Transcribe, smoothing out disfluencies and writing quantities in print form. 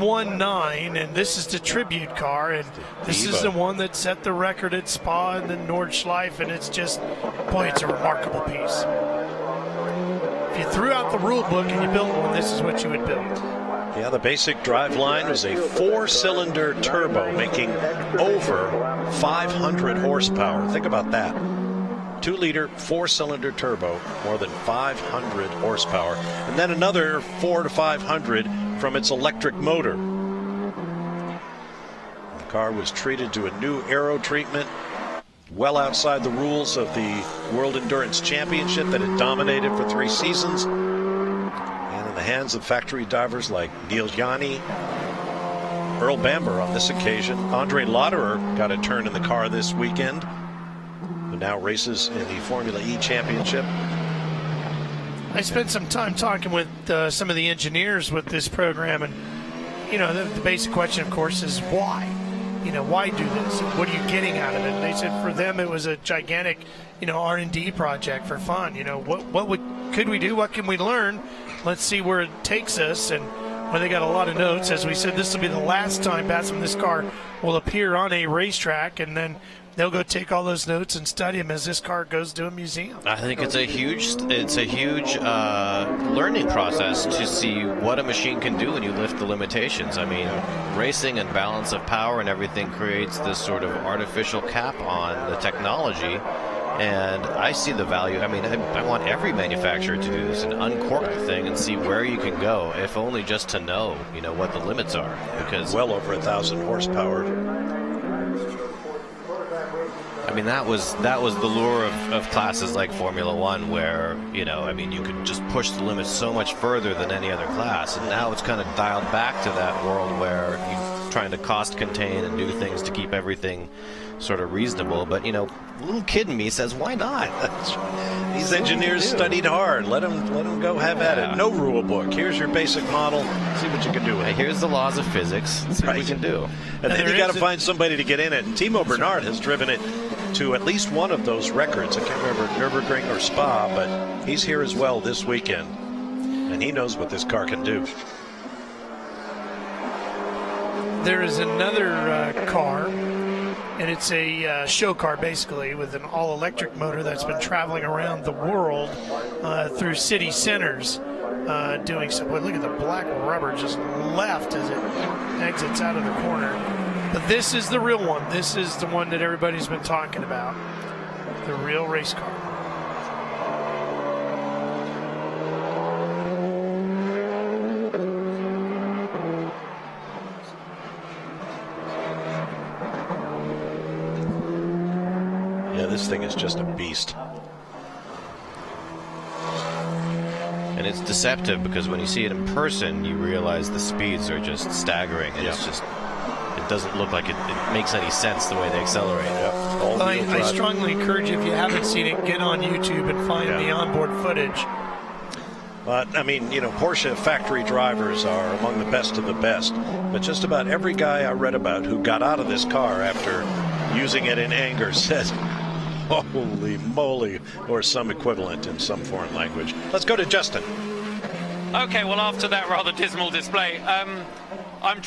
119, and this is the tribute car, and this is the one that set the record at Spa and then Nordschleife, and it's just, boy, it's a remarkable piece. If you threw out the rule book and you built one, this is what you would build. Yeah, the basic drive line was a 4-cylinder turbo making over 500 horsepower. Think about that. 2-liter 4-cylinder turbo, more than 500 horsepower, and then another 400 to 500 from its electric motor. The car was treated to a new aero treatment, well outside the rules of the World Endurance Championship that had dominated for 3 seasons, and in the hands of factory divers like Neil Yanni, Earl Bamber on this occasion. Andre Lauderer got a turn in the car this weekend, who now races in the Formula E Championship. I spent some time talking with some of the engineers with this program, and the basic question, of course, is why? Why do this? What are you getting out of it? And they said for them it was a gigantic, R&D project for fun. What could we do? What can we learn? Let's see where it takes us. And well, they got a lot of notes. As we said, this will be the last time this car will appear on a racetrack, and then they'll go take all those notes and study them as this car goes to a museum. I think it's a huge learning process to see what a machine can do when you lift the limitations. I mean, racing and balance of power and everything creates this sort of artificial cap on the technology. And I see the value. I mean, I want every manufacturer to do this and uncork the thing and see where you can go, if only just to know, what the limits are. Because well over 1,000 horsepower. I mean, that was the lure of classes like Formula One, where, you could just push the limits so much further than any other class. And now it's kind of dialed back to that world where you're trying to cost contain and do things to keep everything sort of reasonable. But, little kid in me says, why not? These engineers studied hard. Let them go have at it. No rule book. Here's your basic model. See what you can do with it. Here's the laws of physics. See what we can do. And then you got to find somebody to get in it. And Timo Bernard has driven it to at least one of those records. I can't remember Nürburgring or Spa, but he's here as well this weekend. And he knows what this car can do. There is another car, and it's a show car basically with an all-electric motor that's been traveling around the world through city centers doing so. Boy, look at the black rubber just left as it exits out of the corner. But this is the real one. This is the one that everybody's been talking about, the real race car. Yeah, this thing is just a beast. And it's deceptive because when you see it in person, you realize the speeds are just staggering. And it's just, it doesn't look like it makes any sense the way they accelerate. Well, I strongly encourage you, if you haven't seen it, get on YouTube and find the onboard footage. But, I mean, Porsche factory drivers are among the best of the best. But just about every guy I read about who got out of this car after using it in anger said, holy moly, or some equivalent in some foreign language. Let's go to Justin. Okay, well, after that rather dismal display, I'm trying